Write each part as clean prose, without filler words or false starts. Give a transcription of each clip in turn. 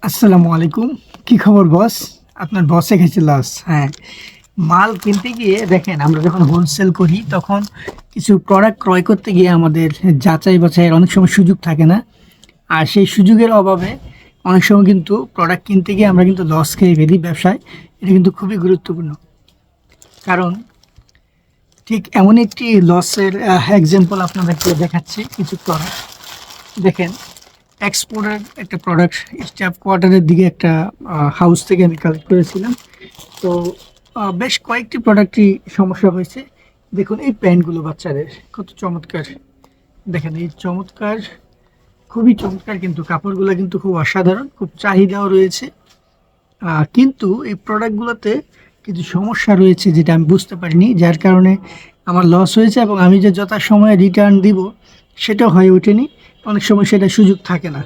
আসসালামু আলাইকুম। কি খবর বস? আপনার বসে গেছে লস। হ্যাঁ, মাল কিনতে গিয়ে দেখেন আমরা যখন হোলসেল করি তখন কিছু প্রোডাক্ট ক্রয় করতে গিয়ে আমাদের যাচাই বাছাইয়ের অনেক সময় সুযোগ থাকে না। আর সেই সুযোগের অভাবে অনেক সময় কিন্তু প্রোডাক্ট কিনতে গিয়ে আমরা কিন্তু লস খেয়ে ফেলি ব্যবসায়। এটা কিন্তু খুবই গুরুত্বপূর্ণ। কারণ ঠিক এমন একটি লসের এক্সাম্পল আপনাদেরকে দেখাচ্ছি কিছু প্রোডাক্ট। দেখেন, এক্সপোর্টের একটা প্রোডাক্ট স্টাফ কোয়ার্টারের দিকে একটা হাউস থেকে আমি কালেক্ট করেছিলাম। তো বেশ কয়েকটি প্রোডাক্টই সমস্যা হয়েছে। দেখুন এই প্যান্টগুলো বাচ্চাদের কত চমৎকার। দেখেন এই চমৎকার, খুবই চমৎকার, কিন্তু কাপড়গুলো কিন্তু খুব অসাধারণ, খুব চাহিদাও রয়েছে। কিন্তু এই প্রোডাক্টগুলোতে কিছু সমস্যা রয়েছে যেটা আমি বুঝতে পারিনি, যার কারণে আমার লস হয়েছে এবং আমি যে যথাসময়ে রিটার্ন দিব সেটাও হয়ে ওঠেনি। অনেক সময় সেটা সুযোগ থাকে না।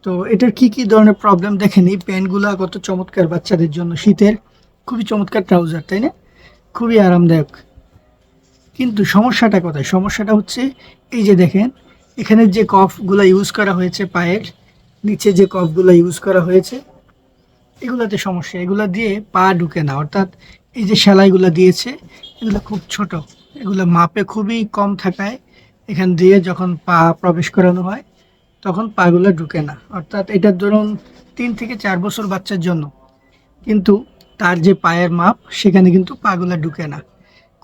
তো এটার কি কি ধরনের প্রবলেম দেখেন। এই প্যান্টগুলো কত চমৎকার বাচ্চাদের জন্য, শীতের খুবই চমৎকার ট্রাউজার, তাই না? খুবই আরামদায়ক। কিন্তু সমস্যাটা কোথায়? সমস্যাটা হচ্ছে এই যে দেখেন, এখানে যে কফগুলো ইউজ করা হয়েছে, পায়ের নিচে যে কফগুলো ইউজ করা হয়েছে, এগুলাতে সমস্যা। এগুলা দিয়ে পা ঢুকে না, অর্থাৎ এই যে সেলাইগুলো দিয়েছে এগুলো খুব ছোট, এগুলো মাপে খুবই কম থাকায় এখান দিয়ে যখন পা প্রবেশ করানো হয় তখন পাগুলো ঢুকে না। অর্থাৎ এটার ধরুন 3 থেকে 4 বছর বাচ্চার জন্য, কিন্তু তার যে পায়ের মাপ সেখানে কিন্তু পাগুলো ঢুকে না।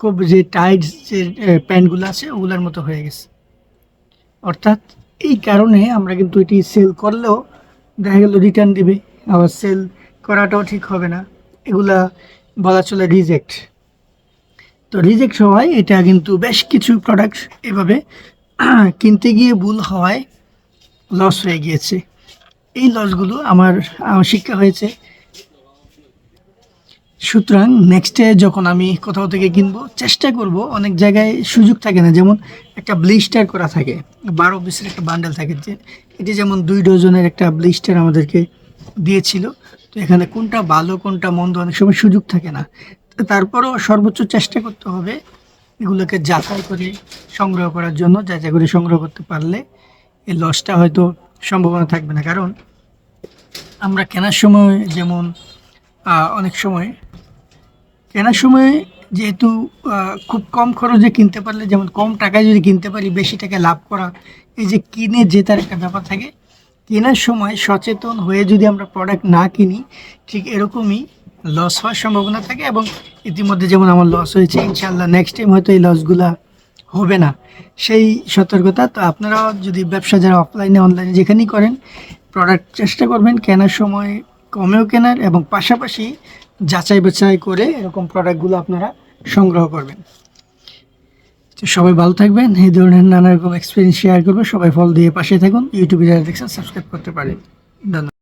খুব যে টাইট যে প্যান্টগুলো আছে ওগুলোর মতো হয়ে গেছে। অর্থাৎ এই কারণে আমরা কিন্তু এটি সেল করলেও দেখা গেল রিটার্ন দিবে, আবার সেল করাটাও ঠিক হবে না। এগুলা বলা চলে রিজেক্ট। তো রিজেক্ট হওয়ায় এটা কিন্তু বেশ কিছু প্রোডাক্ট এভাবে কিনতে গিয়ে ভুল হওয়ায় লস হয়ে গিয়েছে। এই লসগুলো আমার শিক্ষা হয়েছে। সুতরাং নেক্সটে যখন আমি কোথাও থেকে কিনবো চেষ্টা করব, অনেক জায়গায় সুযোগ থাকে না, যেমন একটা ব্লিস্টার করা থাকে, 12 পিসের একটা বান্ডেল থাকে, যে এটি যেমন 2 ডজনের একটা ব্লিস্টার আমাদেরকে দিয়েছিল। তো এখানে কোনটা ভালো কোনটা মন্দ অনেক সময় সুযোগ থাকে না। তো তারপরেও সর্বোচ্চ চেষ্টা করতে হবে এগুলোকে যাচাই করে সংগ্রহ করার জন্য। যাচাই করে সংগ্রহ করতে পারলে এই লসটা হয়তো সম্ভাবনা থাকবে না। কারণ আমরা কেনার সময় যেমন অনেক সময় কেনার সময় যেহেতু খুব কম খরচে কিনতে পারলে, যেমন কম টাকায় যদি কিনতে পারি বেশি টাকা লাভ করা, এই যে কিনে জেতার একটা ব্যাপার থাকে। কেনার সময় সচেতন হয়ে যদি আমরা প্রোডাক্ট না কিনি, ঠিক এরকমই লস হওয়ার সম্ভাবনা থাকে। এবং ইতিমধ্যে যেমন আমার লস হয়েছে, ইনশাল্লাহ নেক্সট টাইম হয়তো এই লসগুলা হবে না, সেই সতর্কতা। তো আপনারাও যদি ব্যবসা যারা অফলাইনে অনলাইনে যেখানেই করেন, প্রোডাক্ট চেষ্টা করবেন কেনার সময় কমেও কেনার, এবং পাশাপাশি যাচাই বাছাই করে এরকম প্রোডাক্টগুলো আপনারা সংগ্রহ করবেন। তো সবাই ভালো থাকবেন। এই ধরনের নানা রকম এক্সপিরিয়েন্স শেয়ার করবো। সবাই ফলো দিয়ে পাশে থাকুন। ইউটিউবে যারা দেখছেন সাবস্ক্রাইব করতে পারেন। ধন্যবাদ।